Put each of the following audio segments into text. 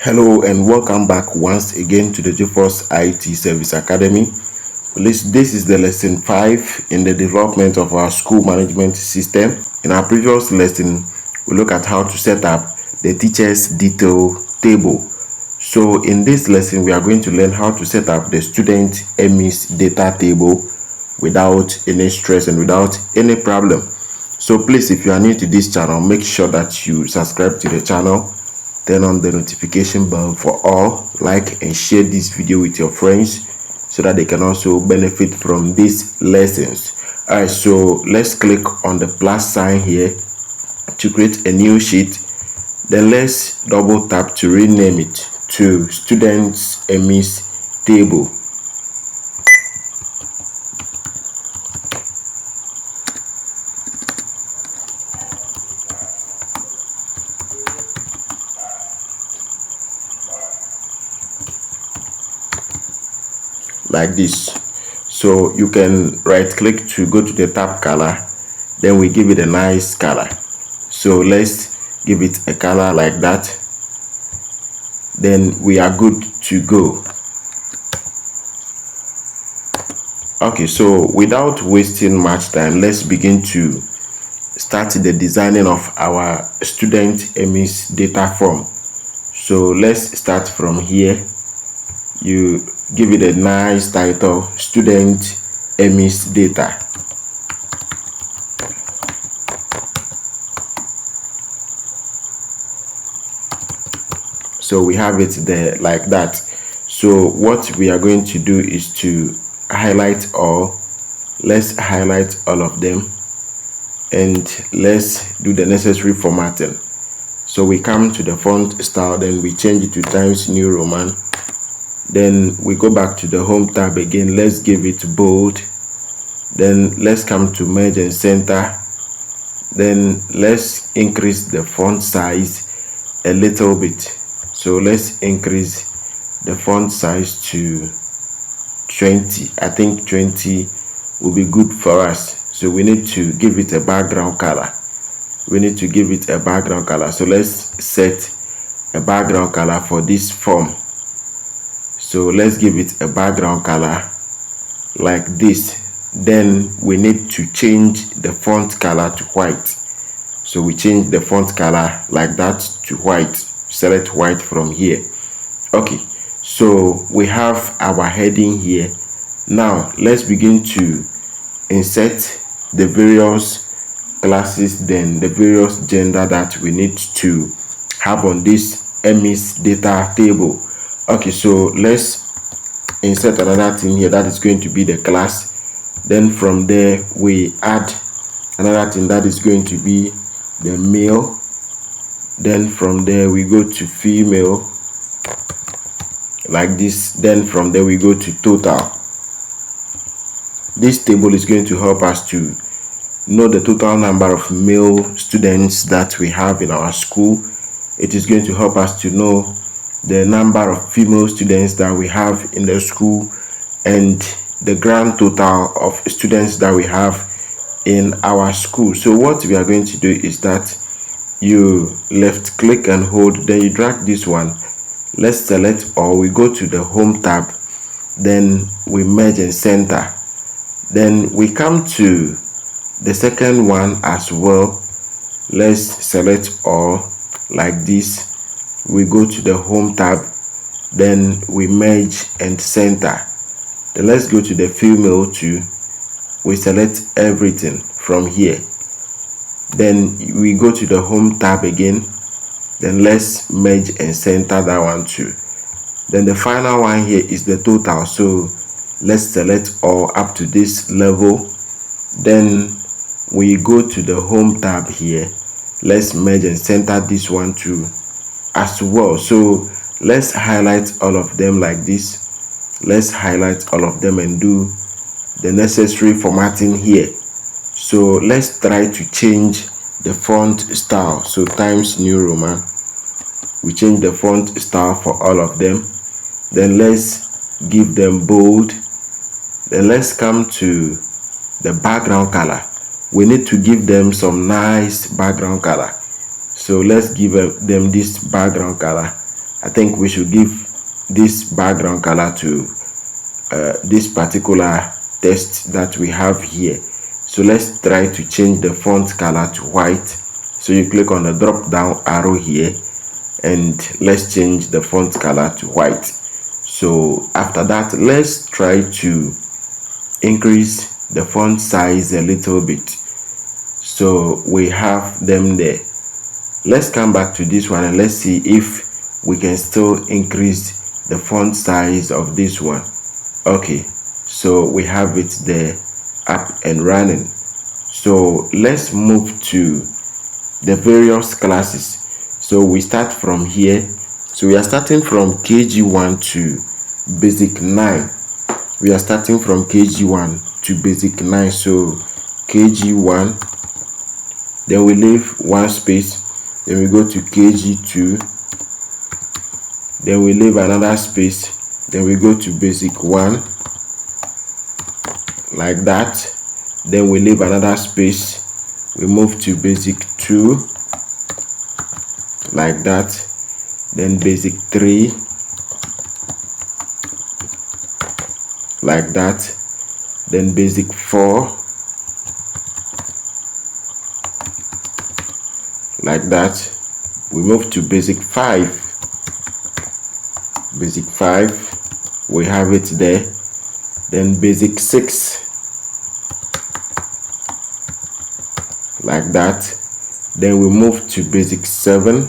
Hello and welcome back once again to the GeForce IT Service Academy. This is the lesson 5 in the development of our school management system. In our previous lesson, we look at how to set up the teacher's detail table. So in this lesson, we are going to learn how to set up the student EMIS data table without any stress and without any problem. So please, if you are new to this channel, make sure that you subscribe to the channel, turn on the notification bell for all, like and share this video with your friends so that they can also benefit from these lessons. Alright, so let's click on the plus sign here to create a new sheet. Then let's double tap to rename it to students EMIS table. Like this. So you can right click to go to the tab color, then we give it a nice color. So let's give it a color like that, then we are good to go. Okay, so without wasting much time, let's begin to start the designing of our student EMIS data form. So let's start from here. You give it a nice title, student EMIS data. So we have it there like that. So what we are going to do is to highlight all. Let's highlight all of them and let's do the necessary formatting. So we come to the font style, then we change it to Times New Roman. Then we go back to the home tab again. Let's give it bold. Then let's come to merge and center. Then let's increase the font size a little bit. So let's increase the font size to 20. I think 20 will be good for us. So we need to give it a background color. We need to give it a background color. So let's set a background color for this form. So let's give it a background color like this. Then we need to change the font color to white. So we change the font color like that to white. Select white from here. Okay, so we have our heading here. Now let's begin to insert the various classes, then the various gender that we need to have on this EMIS data table. Okay, so let's insert another thing here that is going to be the class. Then from there we add another thing that is going to be the male. Then from there we go to female like this. Then from there we go to total. This table is going to help us to know the total number of male students that we have in our school. It is going to help us to know the number of female students that we have in the school and the grand total of students that we have in our school. So what we are going to do is that you left click and hold, then you drag this one. Let's select all. We go to the home tab, then we merge and center. Then we come to the second one as well. Let's select all like this. We go to the home tab, then we merge and center. Then let's go to the female too. We select everything from here. Then we go to the home tab again. Then let's merge and center that one too. Then the final one here is the total. So let's select all up to this level. Then we go to the home tab here. Let's merge and center this one too as well. So let's highlight all of them like this. Let's highlight all of them and do the necessary formatting here. So let's try to change the font style. So Times New Roman, we change the font style for all of them. Then let's give them bold. Then let's come to the background color. We need to give them some nice background color. So let's give them this background color I think we should give this background color to this particular text that we have here. So let's try to change the font color to white. So you click on the drop down arrow here and let's change the font color to white. So after that, let's try to increase the font size a little bit. So we have them there. Let's come back to this one and let's see if we can still increase the font size of this one. Okay, so we have it there up and running. So let's move to the various classes. So we start from here. So we are starting from KG1 to basic 9. We are starting from KG1 to basic 9. So KG1, then we leave one space, then we go to KG2, then we leave another space, then we go to basic 1 like that, then we leave another space, we move to basic 2 like that, then basic 3 like that, then basic 4 like that, we move to basic 5. Basic 5, we have it there, then basic 6 like that, then we move to basic 7,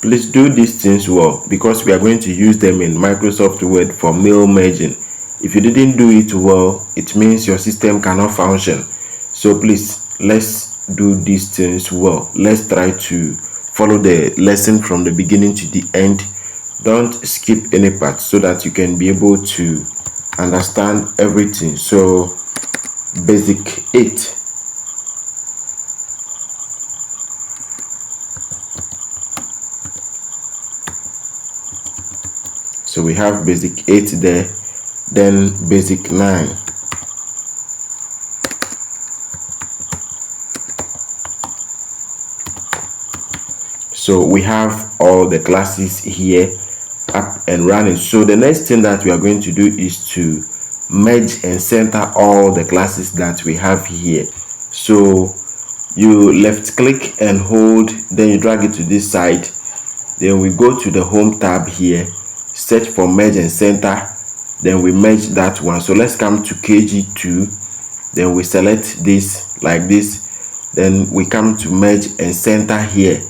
please do these things well because we are going to use them in Microsoft Word for mail merging. If you didn't do it well, it means your system cannot function. So please, let's do these things well. Let's try to follow the lesson from the beginning to the end. Don't skip any part so that you can be able to understand everything. So basic 8. So we have basic 8 there, then basic 9. So we have all the classes here up and running. So the next thing that we are going to do is to merge and center all the classes that we have here. So you left click and hold, then you drag it to this side, then we go to the home tab here, search for merge and center, then we merge that one. So let's come to KG2, then we select this like this, then we come to merge and center here.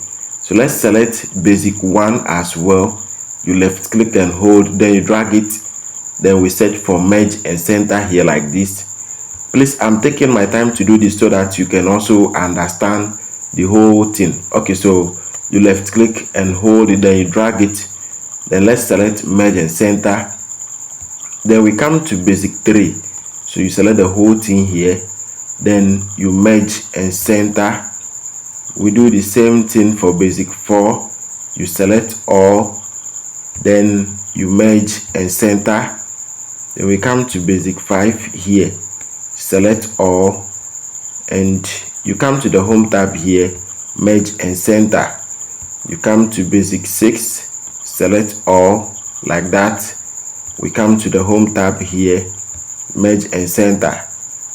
So let's select basic 1 as well. You left click and hold, then you drag it, then we search for merge and center here like this. Please, I'm taking my time to do this so that you can also understand the whole thing. Okay, so you left click and hold it, then you drag it, then let's select merge and center, then we come to basic 3. So you select the whole thing here, then you merge and center. We do the same thing for basic 4. You select all, then you merge and center, then we come to basic 5 here, select all, and you come to the home tab here, merge and center. You come to basic 6, select all like that, we come to the home tab here, merge and center,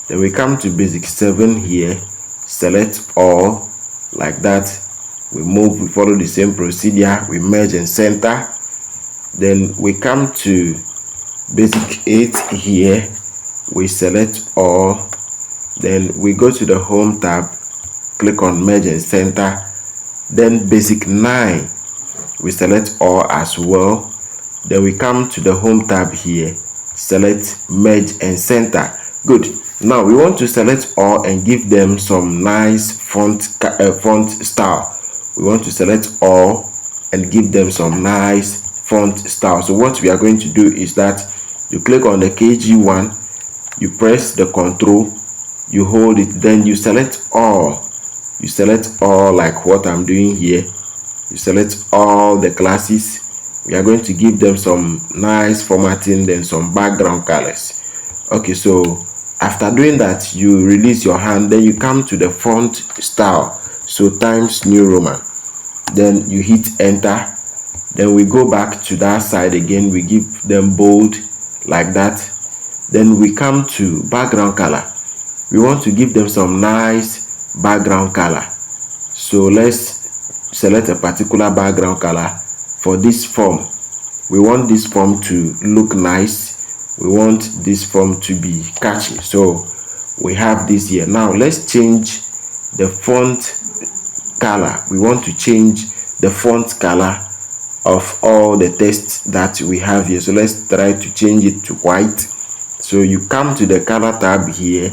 then we come to basic 7 here, select all like that, we move, we follow the same procedure, we merge and center, then we come to basic 8 here, we select all, then we go to the home tab, click on merge and center, then basic 9, we select all as well, then we come to the home tab here, select merge and center. Good. Now we want to select all and give them some nice font style. We want to select all and give them some nice font style. So what we are going to do is that you click on the KG1, you press the control, you hold it, then you select all. You select all like what I'm doing here. You select all the classes. We are going to give them some nice formatting, then some background colors. Okay, so After doing that, you release your hand, then you come to the font style, so Times New Roman, then you hit enter. Then we go back to that side again, we give them bold like that. Then we come to background color. We want to give them some nice background color, so let's select a particular background color for this form. We want this form to look nice, we want this form to be catchy, so we have this here. Now let's change the font color. We want to change the font color of all the text that we have here, so let's try to change it to white. So you come to the color tab here,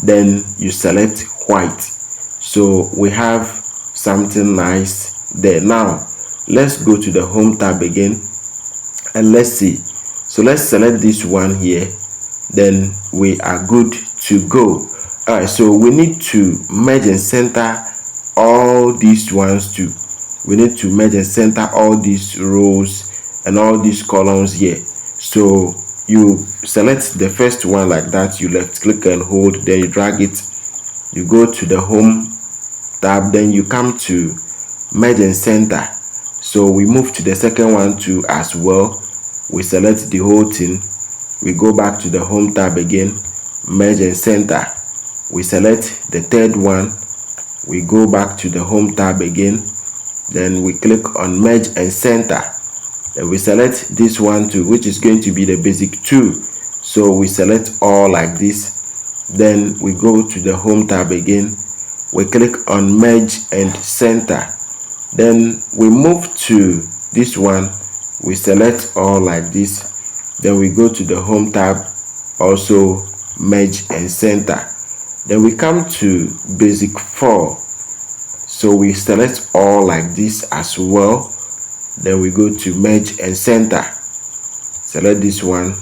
then you select white, so we have something nice there. Now let's go to the home tab again and let's see. So let's select this one here, then we are good to go. All right, so we need to merge and center all these ones too. We need to merge and center all these rows and all these columns here. So you select the first one like that, you left click and hold, then you drag it, you go to the home tab, then you come to merge and center. So we move to the second one too as well, we select the whole thing, we go back to the home tab again, merge and center, we select the third one, we go back to the home tab again, then we click on merge and center, then we select this one too, which is going to be the basic 2. So we select all like this, then we go to the home tab again, we click on merge and center, then we move to this one, we select all like this, then we go to the home tab, also merge and center, then we come to basic 4, so we select all like this as well, then we go to merge and center, select this one,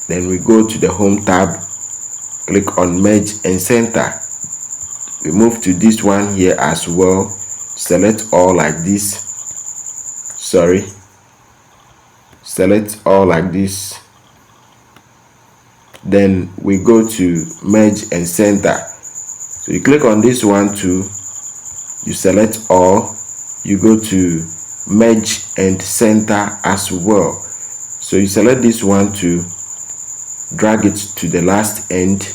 then we go to the home tab, click on merge and center, we move to this one here as well, select all like this, select all like this, then we go to merge and center. So you click on this one too, you select all, you go to merge and center as well. So you select this one too, drag it to the last end,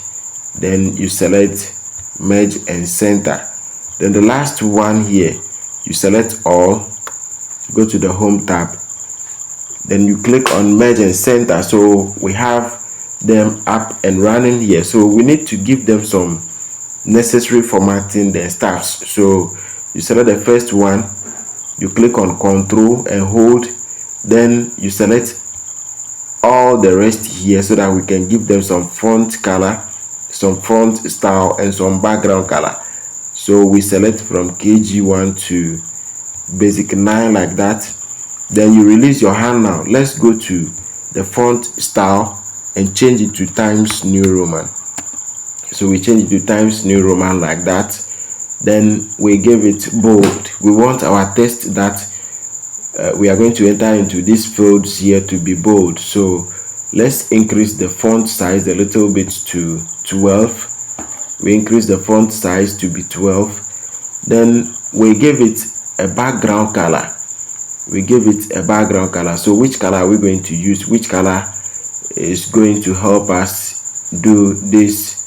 then you select merge and center. Then the last one here, you select all, go to the home tab, then you click on merge and center. So we have them up and running here. So we need to give them some necessary formatting and stuff. So you select the first one, you click on Control and hold, then you select all the rest here so that we can give them some font color, some font style, and some background color. So we select from KG1 to basic 9 like that, then you release your hand. Now let's go to the font style and change it to Times New Roman. So we change it to Times New Roman like that, then we give it bold. We want our text that we are going to enter into these fields here to be bold, so let's increase the font size a little bit to 12. We increase the font size to be 12, then we give it a background color. We give it a background color. So which color are we going to use? Which color is going to help us do this,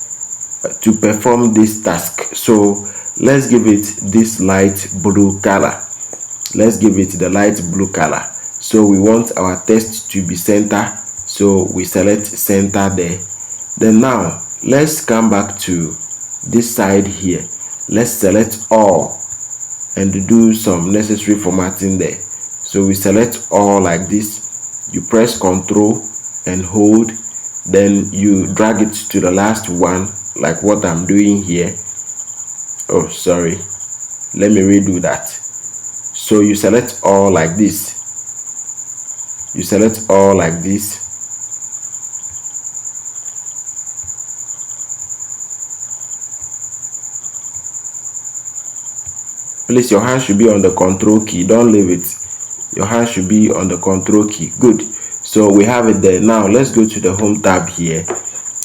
to perform this task? So let's give it this light blue color. Let's give it the light blue color. So we want our text to be center, so we select center there. Then now let's come back to this side here, let's select all and do some necessary formatting there. So we select all like this, you press Control and hold, then you drag it to the last one like what I'm doing here. Oh sorry, let me redo that. So you select all like this, you select all like this, please your hand should be on the Control key, don't leave it, your hand should be on the Control key. Good, so we have it there. Now let's go to the home tab here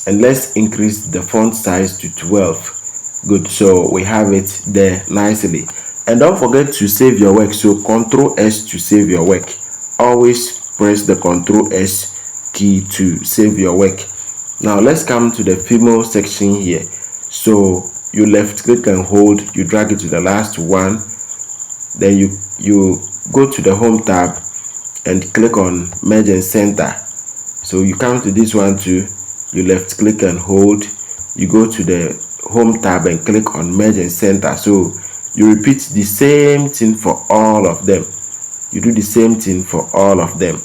and let's increase the font size to 12. Good, so we have it there nicely. And don't forget to save your work. So Ctrl S to save your work. Always press the Ctrl S key to save your work. Now let's come to the female section here. So you left click and hold, you drag it to the last one, then you go to the home tab and click on merge and center. So you come to this one too, you left click and hold, you go to the home tab and click on merge and center. So you repeat the same thing for all of them. You do the same thing for all of them.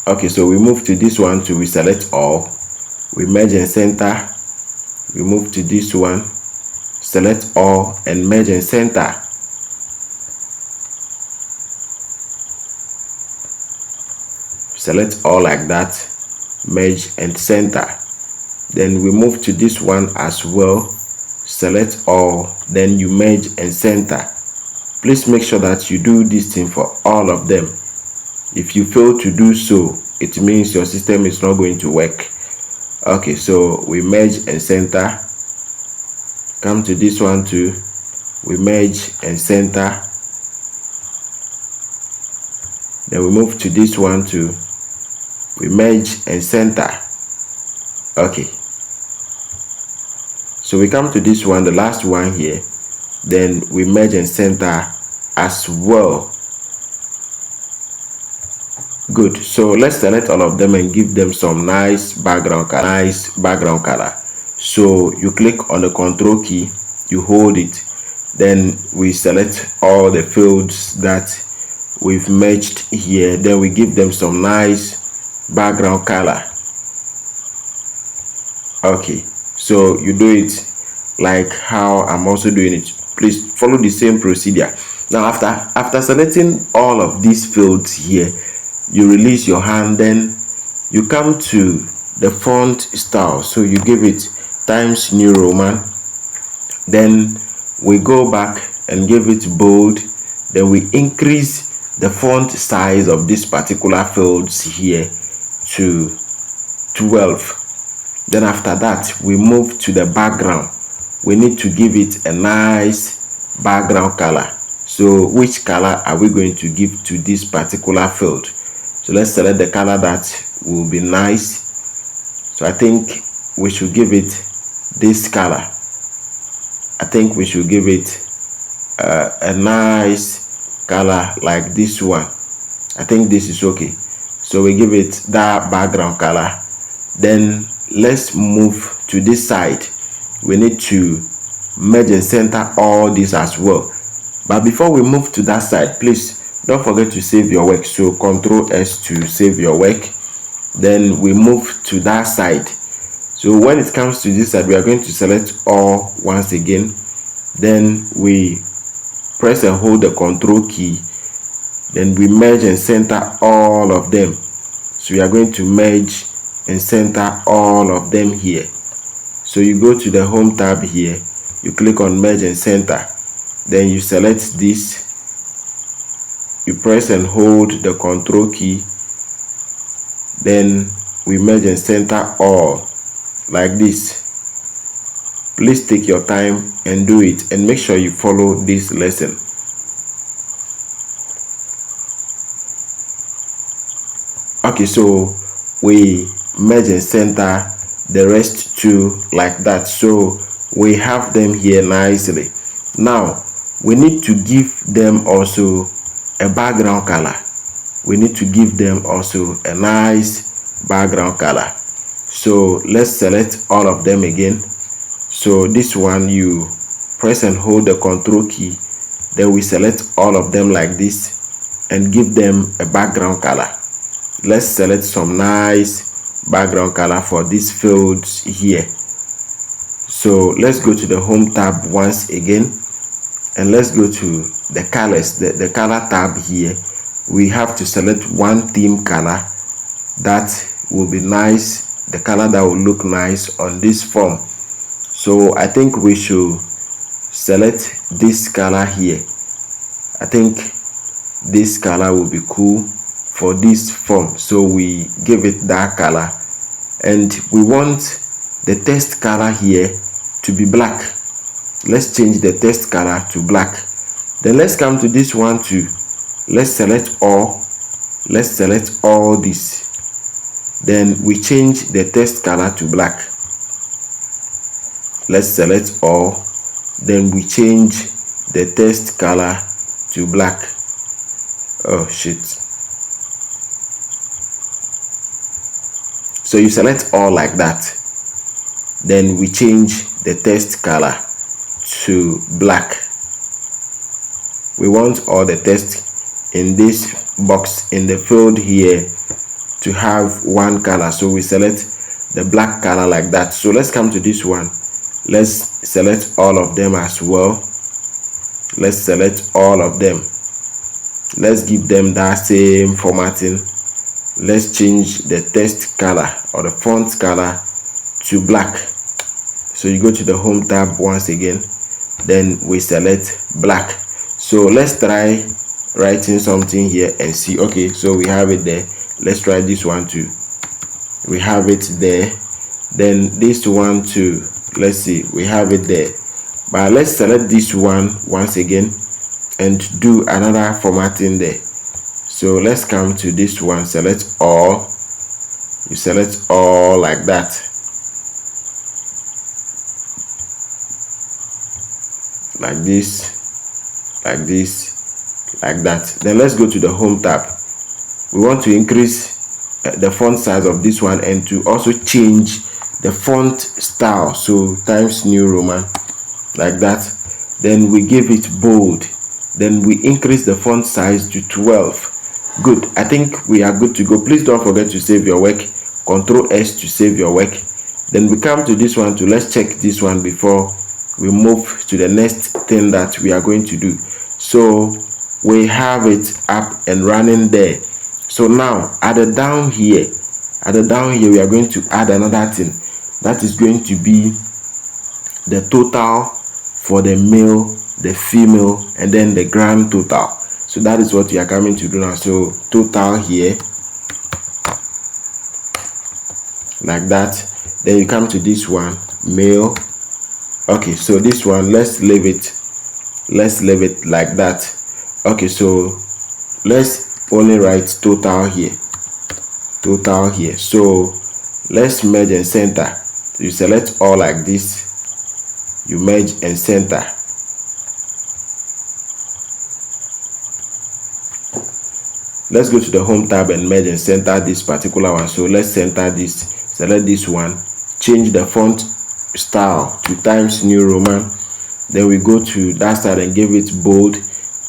Okay, so we move to this one to we select all, we merge and center, we move to this one, select all and merge and center. Select all like that, merge and center. Then we move to this one as well, select all, then you merge and center. Please make sure that you do this thing for all of them. If you fail to do so, it means your system is not going to work. Okay, so we merge and center. Come to this one too, we merge and center. Then we move to this one too, we merge and center. Okay, so we come to this one, the last one here, then we merge and center as well. Good, so let's select all of them and give them some nice background color. So you click on the Control key, you hold it, then we select all the fields that we've merged here, then we give them some nice background color. Okay, so you do it like how I'm also doing it. Please follow the same procedure. Now after selecting all of these fields here, you release your hand, then you come to the font style. So you give it Times New Roman, then we go back and give it bold, then we increase the font size of this particular fields here to 12. Then after that we move to the background. We need to give it a nice background color. So which color are we going to give to this particular field? So let's select the color that will be nice. So I think we should give it this color. I think we should give it a nice color like this one. I think this is okay. So we give it that background color. Then let's move to this side. We need to merge and center all this as well. But before we move to that side, please don't forget to save your work. So Ctrl S to save your work. Then we move to that side. So when it comes to this side, we are going to select all once again. Then we press and hold the Ctrl key. Then we merge and center all of them. So we are going to merge and center all of them here. So you go to the home tab here, you click on merge and center. Then you select this. You press and hold the Ctrl key, then we merge and center all like this. Please take your time and do it, and make sure you follow this lesson. Okay, so we merge and center the rest too like that. So we have them here nicely. Now we need to give them also a background color. We need to give them also a nice background color. So let's select all of them again. So this one, you press and hold the Ctrl key, then we select all of them like this and give them a background color. Let's select some nice background color for these fields here. So let's go to the home tab once again, and let's go to the colors, the color tab here. We have to select one theme color that will be nice, the color that will look nice on this form. So I think we should select this color here. I think this color will be cool for this form, so we give it that color. And we want the text color here to be black. Let's change the text color to black. Then let's come to this one too. Let's select all. Let's select all this. Then we change the text color to black. Let's select all. Then we change the text color to black. Oh shit. So you select all like that. Then we change the text color to black. We want all the text in this box, in the field here, to have one color. So we select the black color like that. So let's come to this one. Let's select all of them as well. Let's select all of them. Let's give them that same formatting. Let's change the text color or the font color to black. So you go to the home tab once again, then we select black. So let's try writing something here and see. Okay, so we have it there. Let's try this one too. We have it there. Then this one too. Let's see, we have it there. But let's select this one once again and do another formatting there. So let's come to this one, select all. You select all like that. Like this, like this, like that. Then let's go to the home tab. We want to increase the font size of this one and to also change the font style. So Times New Roman, like that. Then we give it bold. Then we increase the font size to 12. Good. I think we are good to go. Please don't forget to save your work. Ctrl S to save your work. Then we come to this one to let's check this one before we move to the next thing that we are going to do. So we have it up and running there. So now at the down here we are going to add another thing. That is going to be the total for the male, the female, and then the grand total. So that is what we are coming to do now. So total here, like that. Then you come to this one, male. Okay, so this one, let's leave it like that. Okay, so let's only write total here. So let's merge and center. You select all like this, you merge and center. Let's go to the home tab and merge and center this particular one. So let's center this, select this one, change the font style to Times New Roman. Then we go to that side and give it bold,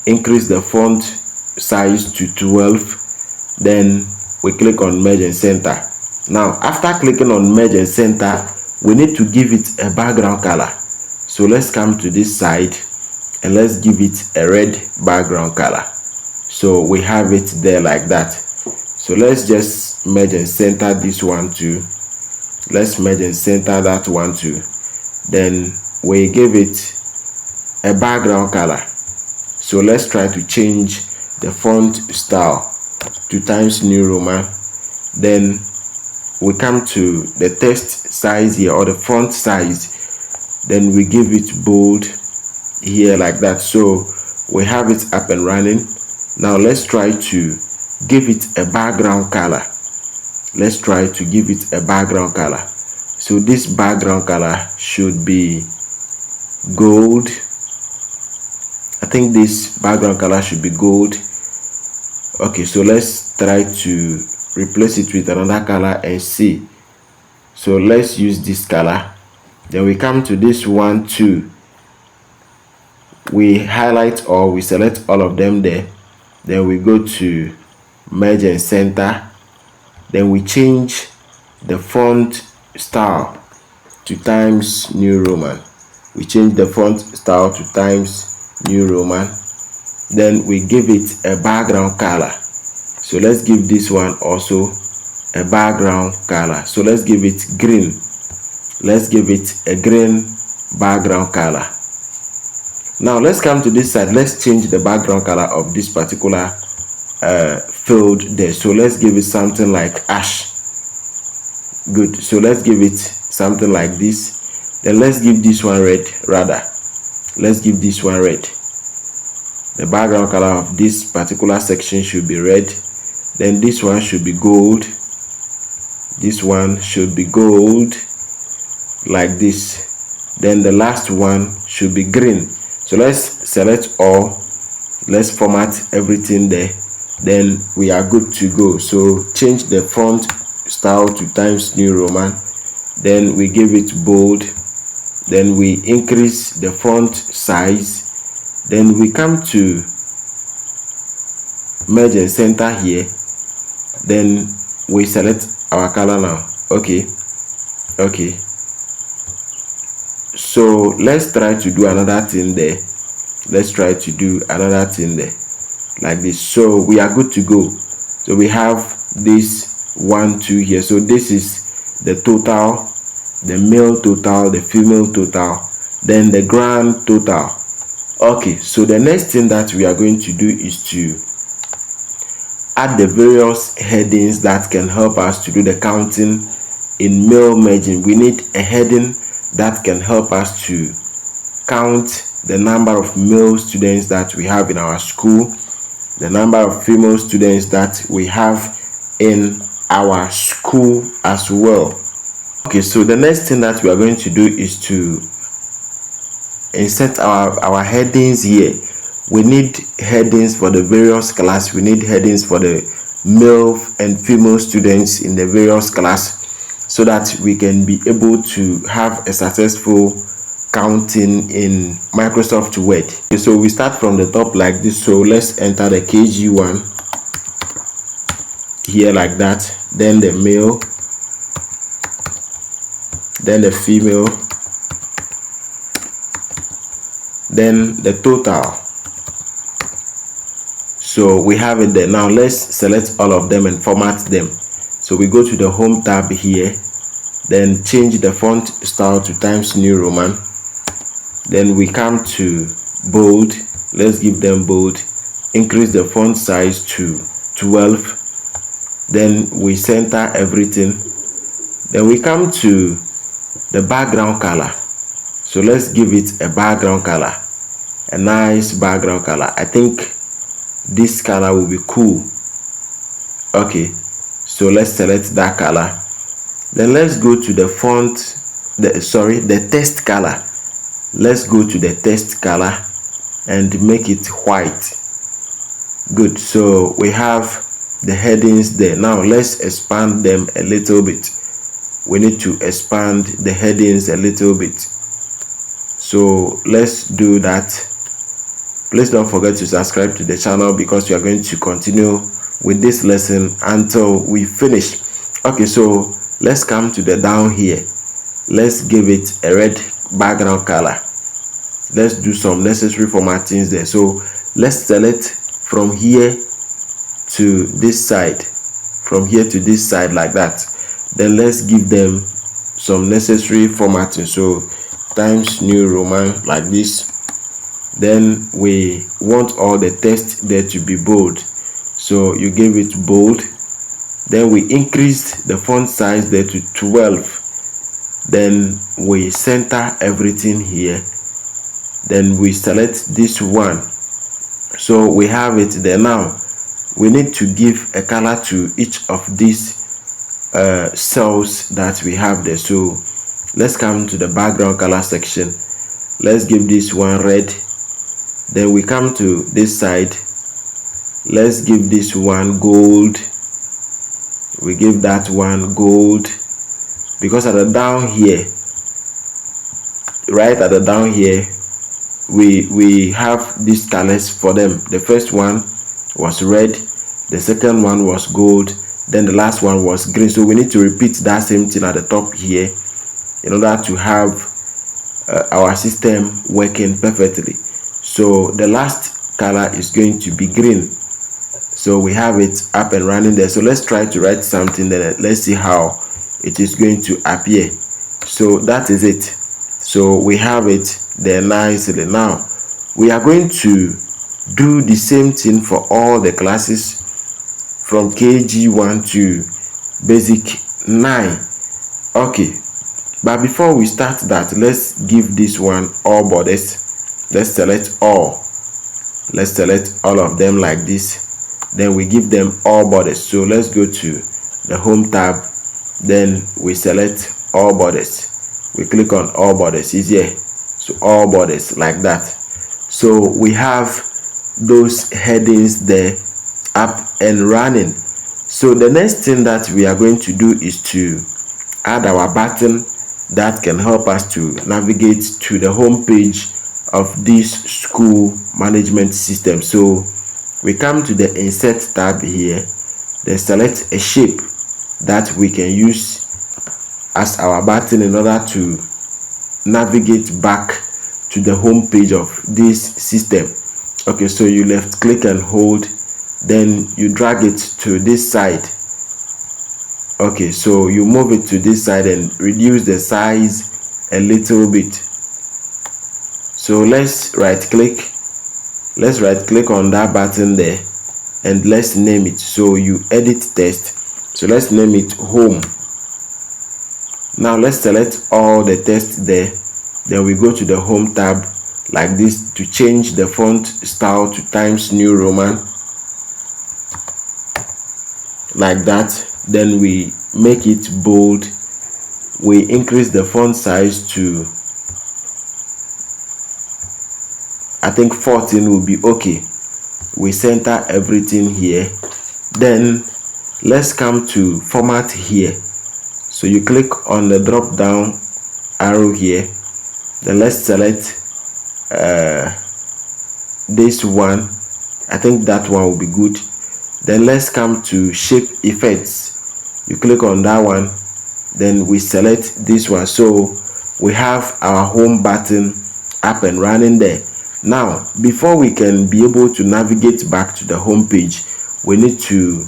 increase the font size to 12. Then we click on merge and center. Now after clicking on merge and center, we need to give it a background color. So let's come to this side and let's give it a red background color. So we have it there like that. So let's just merge and center this one too. Let's merge and center that one too. Then we give it a background color. So let's try to change the font style to Times New Roman. Then we come to the text size here, or the font size. Then we give it bold here like that. So we have it up and running. Now let's try to give it a background color. Let's try to give it a background color. So this background color should be gold. I think this background color should be gold. Okay, so let's try to replace it with another color and see. So let's use this color. Then we come to this one too. We highlight or we select all of them there. Then we go to merge and center. Then we change the font style to Times New Roman. We change the font style to Times New Roman. Then we give it a background color. So let's give this one also a background color. So let's give it green. Let's give it a green background color. Now let's come to this side. Let's change the background color of this particular field there. So let's give it something like ash. Good. So let's give it something like this. Then let's give this one red. Rather, let's give this one red. The background color of this particular section should be red. Then this one should be gold. This one should be gold, like this. Then the last one should be green. So let's select all. Let's format everything there. Then we are good to go. So change the font style to Times New Roman. Then we give it bold. Then we increase the font size. Then we come to merge and center here. Then we select our color now. Okay. So let's try to do another thing there. Let's try to do another thing there, like this. So we are good to go. So we have this 1 2 here. So this is the total, the male total, the female total, then the grand total. Okay, so the next thing that we are going to do is to add the various headings that can help us to do the counting in male merging. We need a heading that can help us to count the number of male students that we have in our school, the number of female students that we have in our school as well. Okay, so the next thing that we are going to do is to insert our headings here. We need headings for the various class. We need headings for the male and female students in the various class, so that we can be able to have a successful counting in Microsoft Word. Okay, so we start from the top like this. So let's enter the KG1 here like that. Then the male, then the female, then the total. So we have it there. Now let's select all of them and format them. So we go to the home tab here, then change the font style to Times New Roman. Then we come to bold. Let's give them bold. Increase the font size to 12. Then we center everything. Then we come to the background color. So let's give it a background color, a nice background color. I think this color will be cool. Okay, so let's select that color. Then let's go to the font, the text color. Let's go to the text color and make it white. Good. So we have the headings there. Now let's expand them a little bit. We need to expand the headings a little bit. So let's do that. Please don't forget to subscribe to the channel, because we are going to continue with this lesson until we finish. Okay, so let's come to the down here. Let's give it a red background color. Let's do some necessary formattings there. So let's select from here to this side, from here to this side like that. Then let's give them some necessary formatting. So Times New Roman like this. Then we want all the text there to be bold, so you give it bold. Then we increase the font size there to 12. Then we center everything here. Then we select this one. So we have it there. Now we need to give a color to each of these cells that we have there. So let's come to the background color section. Let's give this one red. Then we come to this side. Let's give this one gold. We give that one gold, because at the down here, right at the down here, we have these colors for them. The first one was red, the second one was gold, then the last one was green. So we need to repeat that same thing at the top here in order to have our system working perfectly. So the last color is going to be green. So we have it up and running there. So let's try to write something there. Let's see how it is going to appear. So that is it. So we have it there nicely. Now we are going to do the same thing for all the classes from KG1 to basic 9. Okay, but before we start that, let's give this one all borders. Let's select all. Let's select all of them like this. Then we give them all borders. So let's go to the home tab. Then we select all borders. We click on all borders. Easier. So all borders like that. So we have those headings there up and running. So the next thing that we are going to do is to add our button that can help us to navigate to the home page of this school management system. So we come to the insert tab here, then select a shape that we can use as our button in order to navigate back to the home page of this system. Okay, so you left click and hold, then you drag it to this side. Okay, so you move it to this side and reduce the size a little bit. So let's right click on that button there and let's name it. So you edit text, so let's name it home. Now let's select all the text there, then we go to the home tab like this to change the font style to Times New Roman like that. Then we make it bold, we increase the font size to, I think 14 will be okay. We center everything here. Then let's come to format here. So you click on the drop down arrow here, then let's select this one. I think that one will be good. Then let's come to shape effects. You click on that one, then we select this one. So we have our home button up and running there. Now before we can be able to navigate back to the home page, we need to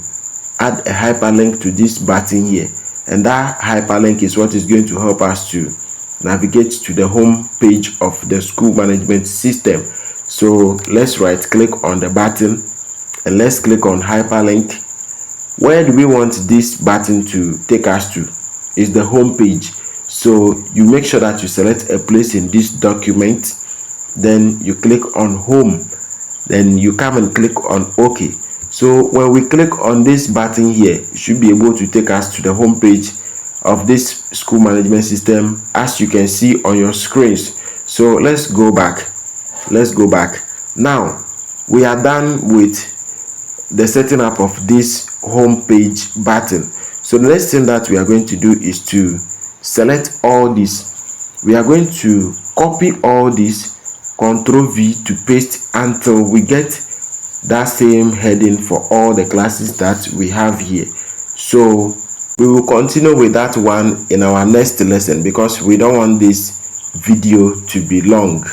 add a hyperlink to this button here, and that hyperlink is what is going to help us to navigate to the home page of the school management system. So let's right click on the button and let's click on hyperlink. Where do we want this button to take us to? Is the home page. So you make sure that you select a place in this document, then you click on home, then you come and click on OK. So when we click on this button here, it should be able to take us to the home page of this school management system, as you can see on your screens. So let's go back. Now we are done with the setting up of this home page button. So the next thing that we are going to do is to select all this. We are going to copy all this, Ctrl V to paste until we get that same heading for all the classes that we have here. So we will continue with that one in our next lesson because we don't want this video to be long.